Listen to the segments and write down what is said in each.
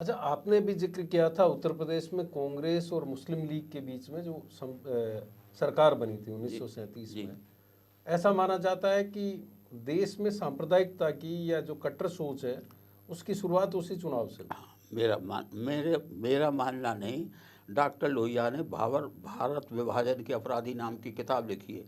अच्छा, आपने भी जिक्र किया था उत्तर प्रदेश में कांग्रेस और मुस्लिम लीग के बीच में जो सरकार बनी थी 1937 जी। में। ऐसा माना जाता है कि देश में सांप्रदायिकता की या जो कट्टर सोच है उसकी शुरुआत उसी चुनाव से हुई। मेरा मानना नहीं। डॉक्टर लोहिया ने भारत विभाजन के अपराधी नाम की किताब लिखी है,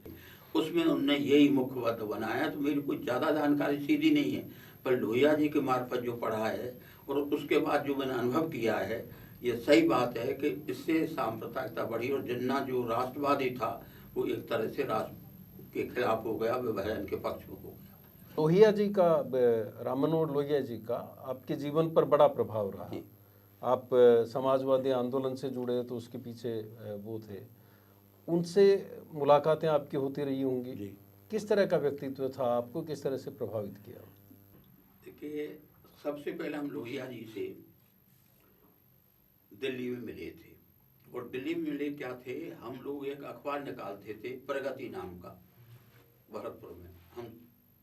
उसमें उनने यही मुख्यवत बनाया। तो मेरी कुछ ज़्यादा जानकारी सीधी नहीं है, पर लोहिया जी के मार्फत जो पढ़ा है और उसके बाद जो मैंने अनुभव किया है, ये सही बात है कि इससे सांप्रदायिकता बढ़ी और जिन्ना जो राष्ट्रवादी था वो एक तरह से राष्ट्र के खिलाफ हो गया, विभाजन के पक्ष में हो गया। लोहिया जी का, राम मनोहर लोहिया जी का आपके जीवन पर बड़ा प्रभाव रहा। जी। आप समाजवादी आंदोलन से जुड़े तो उसके पीछे वो थे, उनसे मुलाकातें आपकी होती रही होंगी। जी। किस तरह का व्यक्तित्व था, आपको किस तरह से प्रभावित किया? देखिए, सबसे पहले हम लोहिया जी से दिल्ली में मिले थे, और दिल्ली में मिले क्या थे, हम लोग एक अखबार निकालते थे प्रगति नाम का। भरतपुर में हम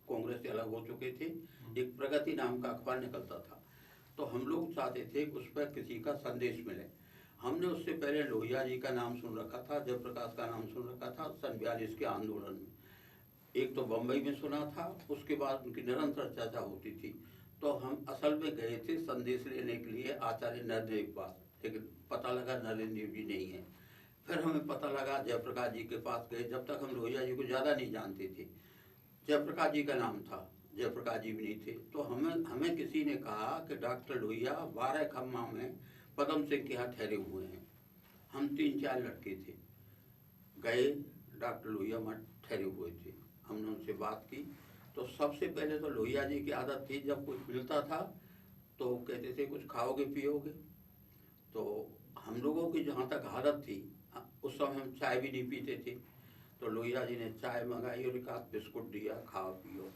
कांग्रेस से अलग हो चुके थे, एक प्रगति नाम का अखबार निकलता था। तो हम लोग चाहते थे कि उस पर किसी का संदेश मिले। हमने उससे पहले लोहिया जी का नाम सुन रखा था, जयप्रकाश का नाम सुन रखा था सन 42 के आंदोलन में। एक तो बम्बई में सुना था, उसके बाद उनकी निरंतर चर्चा होती थी। तो हम असल में गए थे संदेश लेने के लिए आचार्य नरेंद्र के पास, लेकिन पता लगा नरेंद्र जी नहीं है। फिर हमें पता लगा जयप्रकाश जी के पास गए, जब तक हम लोहिया जी को ज़्यादा नहीं जानते थे। जयप्रकाश जी का नाम था, जयप्रकाश जी भी नहीं थे। तो हमें किसी ने कहा कि डॉक्टर लोहिया 12 खम्मा में पदम सिंह के यहाँ ठहरे हुए हैं। हम 3-4 लड़के थे, गए, डॉक्टर लोहिया वहाँ ठहरे हुए थे। हमने उनसे बात की। तो सबसे पहले तो लोहिया जी की आदत थी, जब कुछ मिलता था तो कहते थे कुछ खाओगे पियोगे। तो हम लोगों की जहाँ तक हालत थी, उस समय हम चाय भी नहीं पीते थे। तो लोहिया जी ने चाय मंगाई और एक आध बिस्कुट दिया, खाओ पियो।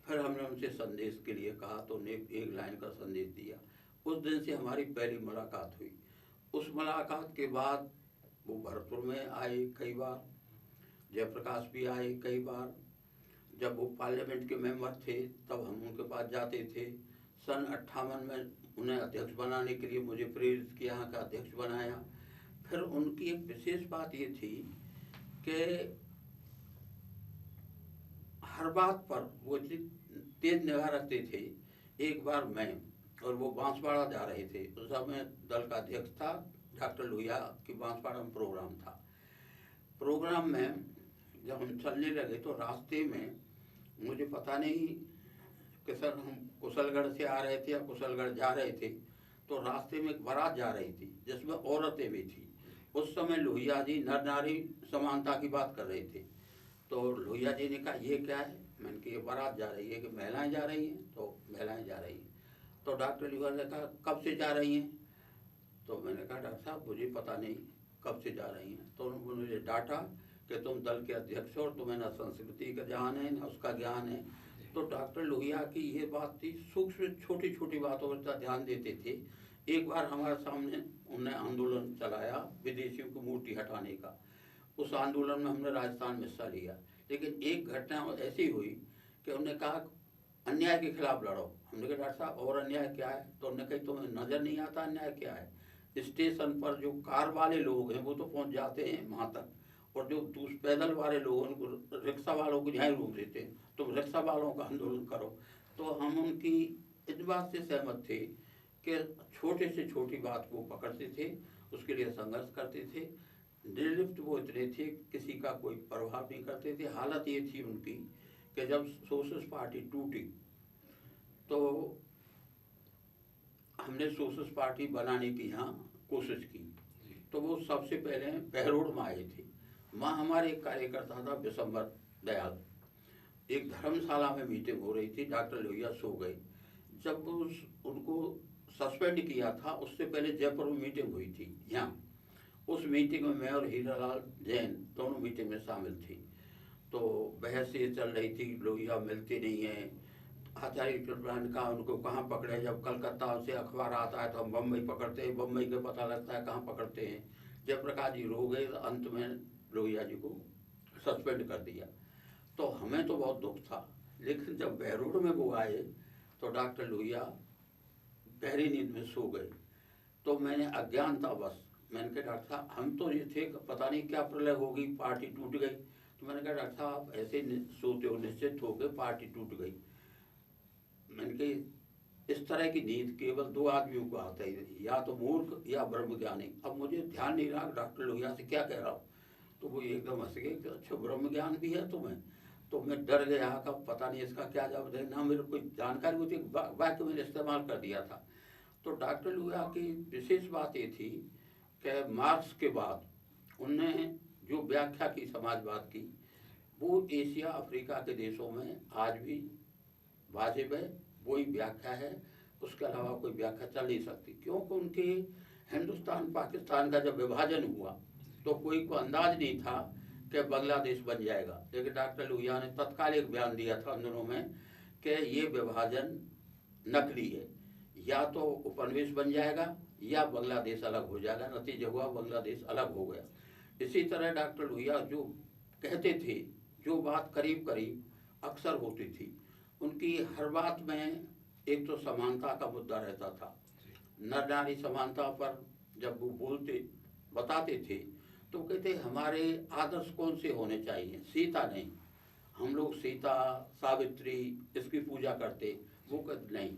फिर हमने उनसे संदेश के लिए कहा तो उन्हें एक लाइन का संदेश दिया। उस दिन से हमारी पहली मुलाकात हुई। उस मुलाकात के बाद वो भरतपुर में आए कई बार, जयप्रकाश भी आए कई बार। जब वो पार्लियामेंट के मेंबर थे तब हम उनके पास जाते थे। सन 58 में उन्हें अध्यक्ष बनाने के लिए मुझे प्रेरित किया, यहाँ का अध्यक्ष बनाया। फिर उनकी एक विशेष बात ये थी कि हर बात पर वो इतनी तेज निगाह रखते थे। एक बार मैं और वो बांसवाड़ा जा रहे थे, उस समय दल का अध्यक्ष था डॉक्टर लोहिया की, बांसवाड़ा में प्रोग्राम था। प्रोग्राम में जब हम चलने लगे तो रास्ते में मुझे पता नहीं कि सर हम कुशलगढ़ से आ रहे थे या कुशलगढ़ जा रहे थे, तो रास्ते में एक बारात जा रही थी जिसमें औरतें भी थी। उस समय लोहिया जी नर नारी समानता की बात कर रहे थे। तो लोहिया जी ने कहा ये क्या है, मैंने कहा ये बारात जा रही है। कि महिलाएं जा रही हैं? तो महिलाएं जा रही हैं। तो डॉक्टर लोहिया ने कहा कब से जा रही हैं? तो मैंने कहा डॉक्टर साहब मुझे पता नहीं कब से जा रही हैं। तो उन्होंने मुझे डांटा कि तुम दल के अध्यक्ष हो और तुम्हें ना संस्कृति का ज्ञान है ना उसका ज्ञान है। तो डॉक्टर लोहिया की ये बात थी, सूक्ष्म छोटी छोटी बातों पर ध्यान देते थे। एक बार हमारे सामने उन्होंने आंदोलन चलाया विदेशियों की मूर्ति हटाने का। उस आंदोलन में हमने राजस्थान में हिस्सा लिया, लेकिन एक घटना ऐसी हुई कि उन्होंने कहा अन्याय के खिलाफ लड़ो। हमने कहा डॉक्टर साहब और अन्याय क्या है? तो उन्होंने कहा तुम्हें नजर नहीं आता अन्याय क्या है? स्टेशन पर जो कार वाले लोग हैं वो तो पहुंच जाते हैं वहां तक, और जो पैदल वाले लोग उनको रिक्शा वालों को यहाँ रोक देते हैं, तुम रिक्शा वालों का आंदोलन करो। तो हम उनकी इस बात से सहमत थे कि छोटे से छोटी बात को पकड़ते थे, उसके लिए संघर्ष करते थे। निर्लिप्त वो इतने थे, किसी का कोई प्रभाव नहीं करते थे। हालत ये थी उनकी कि जब सोशलिस्ट पार्टी टूटी तो हमने सोशलिस्ट पार्टी बनाने की यहाँ कोशिश की। तो वो सबसे पहले बहरोड में आए थे। वहाँ हमारे एक कार्यकर्ता था विशंबर दयाल, एक धर्मशाला में मीटिंग हो रही थी, डॉक्टर लोहिया सो गए। जब उनको सस्पेंड किया था उससे पहले जयपुर में मीटिंग हुई थी यहाँ। उस मीटिंग में मैं और हीरालाल जैन दोनों मीटिंग में शामिल थी। तो बहस ये चल रही थी, लोहिया मिलते नहीं हैं। आचार्य कृपलानी का उनको कहाँ पकड़े, जब कलकत्ता से अखबार आता है तो हम बम्बई पकड़ते हैं, बम्बई का पता लगता है कहाँ पकड़ते हैं। जयप्रकाश जी रो गए, तो अंत में लोहिया जी को सस्पेंड कर दिया। तो हमें तो बहुत दुख था, लेकिन जब बहरोड में वो आए तो डॉक्टर लोहिया गहरी नींद में सो गए। तो मैंने अज्ञानता बस मैंने कहा डॉक्टर साहब हम तो ये थे पता नहीं क्या प्रलय होगी, पार्टी टूट गई। तो मैंने कहा डॉक्टर साहब आप ऐसे सोते हो निश्चित हो गए पार्टी टूट गई। मैंने कहा इस तरह की नींद केवल दो आदमियों को आता है, या तो मूर्ख या ब्रह्मज्ञानी। अब मुझे ध्यान नहीं रहा डॉक्टर लोहिया से क्या कह रहा हूँ, तो वो एकदम हंस गए कि अच्छा ब्रह्म ज्ञान भी है तुम्हें। तो मैं डर गया कि पता नहीं इसका क्या जवाब देना, ना मेरे कोई जानकारी होती, वाक्य मैंने इस्तेमाल कर दिया था। तो डॉक्टर लोहिया की विशेष बात ये थी कि मार्क्स के बाद उनने जो व्याख्या की समाजवाद की, वो एशिया अफ्रीका के देशों में आज भी वाजिब है, वही व्याख्या है, उसके अलावा कोई व्याख्या चल नहीं सकती। क्योंकि उनके हिंदुस्तान पाकिस्तान का जब विभाजन हुआ तो कोई को अंदाज नहीं था कि बांग्लादेश बन जाएगा, लेकिन डॉक्टर लोहिया ने तत्काल एक बयान दिया था उन दिनों में कि ये विभाजन नकली है, या तो उपनिवेश बन जाएगा या बांग्लादेश अलग हो जाएगा। नतीजा हुआ बांग्लादेश अलग हो गया। इसी तरह डॉक्टर लोहिया जो कहते थे, जो बात करीब करीब अक्सर होती थी, उनकी हर बात में एक तो समानता का मुद्दा रहता था। नर नारी समानता पर जब वो बोलते बताते थे तो कहते हमारे आदर्श कौन से होने चाहिए, सीता नहीं, हम लोग सीता सावित्री इसकी पूजा करते, वो कहते नहीं,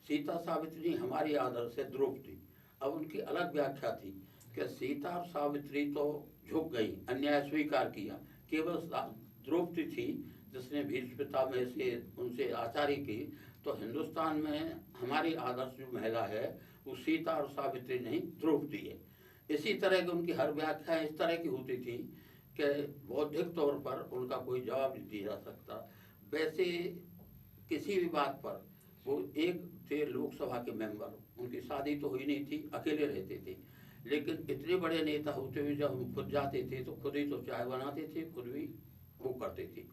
सीता सावित्री हमारी आदर्श है द्रौपदी। अब उनकी अलग व्याख्या थी कि सीता और सावित्री तो झुक गई, अन्याय स्वीकार किया, केवल द्रौपदी थी जिसने भीष्म पितामह से उनसे आचार्य की। तो हिंदुस्तान में हमारी आदर्श जो महिला है वो सीता और सावित्री नहीं द्रौपदी है। इसी तरह की उनकी हर व्याख्या इस तरह की होती थी कि बौद्धिक तौर पर उनका कोई जवाब नहीं दिया जा सकता। वैसे किसी भी बात पर वो एक थे लोकसभा के मेंबर, उनकी शादी तो हुई नहीं थी, अकेले रहते थे, लेकिन इतने बड़े नेता होते हुए जब हम खुद जाते थे तो खुद ही तो चाय बनाते थे, खुद भी वो करते थे।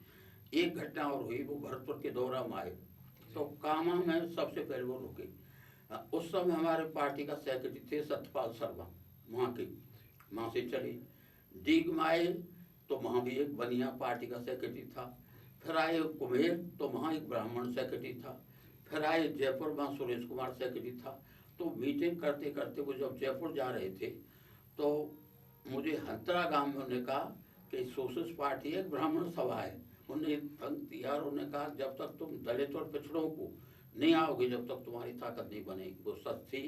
एक घटना और हुई, वो भरतपुर के दौरा में आए तो कामा में सबसे पहले वो रुके। उस समय हमारे पार्टी का सेक्रेटरी थे सत्यपाल शर्मा, वहाँ के, वहाँ से चले डीग में आए तो वहाँ भी एक बनिया पार्टी का सेक्रेटरी था। फिर आए कुम्हेर तो वहाँ एक ब्राह्मण सेक्रेटरी था। फिर आए जयपुर, वहाँ सुरेश कुमार सेक्रेटरी था। तो मीटिंग करते करते वो जब जयपुर जा रहे थे तो मुझे हंतरा गांव में उन्होंने कहा कि सोशलिस्ट पार्टी एक ब्राह्मण सभा है। उन्होंने तंग दिया और उन्होंने कहा जब तक तुम दलित और पिछड़ों को नहीं आओगे जब तक तुम्हारी ताकत नहीं बनेगी। वो सच थी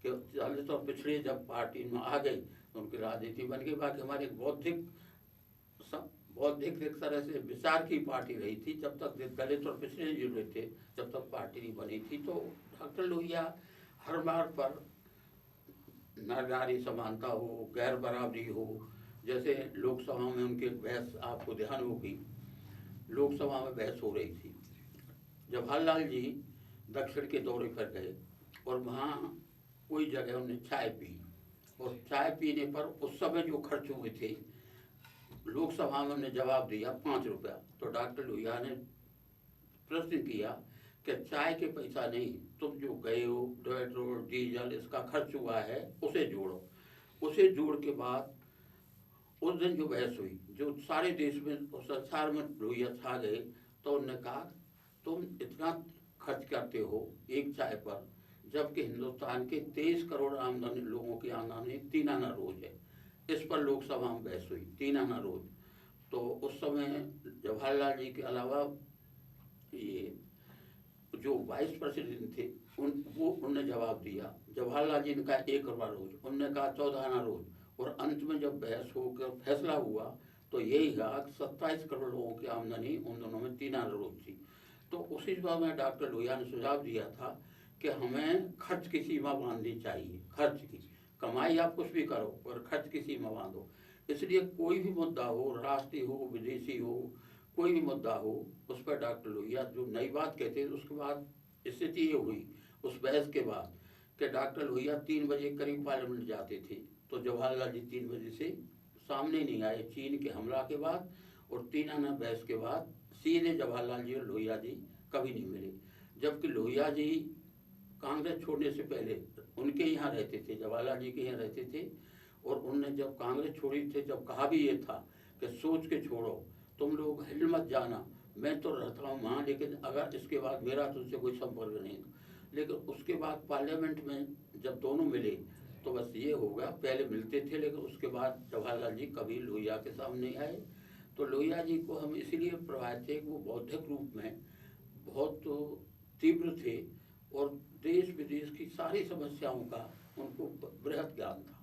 कि दलित और पिछड़े जब पार्टी में आ गए तो उनकी राजनीति बन गई। बाकी हमारी बौद्धिक एक तरह से विचार की पार्टी रही थी, जब तक दलित और पिछड़े जुड़े थे जब तक पार्टी नहीं बनी थी। तो डॉक्टर लोहिया हर बार पर नर नारी समानता हो, गैर बराबरी हो, जैसे लोकसभा में उनकी बहस आपको ध्यान होगी, लोकसभा में बहस हो रही थी, जवाहरलाल जी दक्षिण के दौरे पर गए और वहाँ कोई जगह उन्होंने चाय पी, और चाय पीने पर उस समय जो खर्च हुए थे लोकसभा में उन्होंने जवाब दिया 5 रुपया। तो डॉक्टर लोहिया ने प्रश्न किया कि चाय के पैसा नहीं, तुम जो गए हो पेट्रोल डीजल इसका खर्च हुआ है उसे जोड़ो। उसे जोड़ के बाद उस दिन जो बहस हुई, जो सारे देश में और संसार में लोहिया छा गए, तो उन्होंने कहा तुम इतना खर्च करते हो एक चाय पर, जबकि हिंदुस्तान के 23 करोड़ आमदनी लोगों की आमदनी 3 आना रोज है। इस पर लोकसभा में बहस हुई, 3 आना रोज। तो उस समय जवाहरलाल जी के अलावा ये जो वाइस प्रेसिडेंट थे उनने जवाब दिया। जवाहरलाल जी ने कहा 1 रुपया रोज, उनने कहा 14 आना रोज, और अंत में जब बहस होकर फैसला हुआ तो यही कहा 27 करोड़ लोगों की आमदनी उन दोनों में 3 आना रोज थी। तो उसी बात में डॉक्टर लोहिया ने सुझाव दिया था कि हमें खर्च की सीमा बांधनी चाहिए, खर्च की, कमाई आप कुछ भी करो पर खर्च की सीमा बांधो। इसलिए कोई भी मुद्दा हो, राष्ट्रीय हो विदेशी हो, कोई भी मुद्दा हो, उस पर डॉक्टर लोहिया जो नई बात कहते थे। उसके बाद स्थिति ये हुई उस बहस के बाद कि डॉक्टर लोहिया 3 बजे करीब पार्लियामेंट जाते थे, तो जवाहरलाल जी 3 बजे से सामने नहीं आए। चीन के हमला के बाद और 3 आना बहस के बाद सीधे जवाहरलाल जी और लोहिया जी कभी नहीं मिले। जबकि लोहिया जी कांग्रेस छोड़ने से पहले उनके यहाँ रहते थे, जवाहरलाल जी के यहाँ रहते थे, और उनने जब कांग्रेस छोड़ी थे, जब कहा भी ये था कि सोच के छोड़ो, तुम लोग हिल मत जाना, मैं तो रहता हूँ वहाँ, लेकिन अगर इसके बाद मेरा तुमसे कोई संपर्क नहीं। लेकिन उसके बाद पार्लियामेंट में जब दोनों मिले तो बस ये हो गया, पहले मिलते थे लेकिन उसके बाद जवाहरलाल जी कभी लोहिया के सामने नहीं आए। तो लोहिया जी को हम इसीलिए प्रभावित थे कि वो बौद्धिक रूप में बहुत तीव्र थे और देश विदेश की सारी समस्याओं का उनको बृहद ज्ञान था।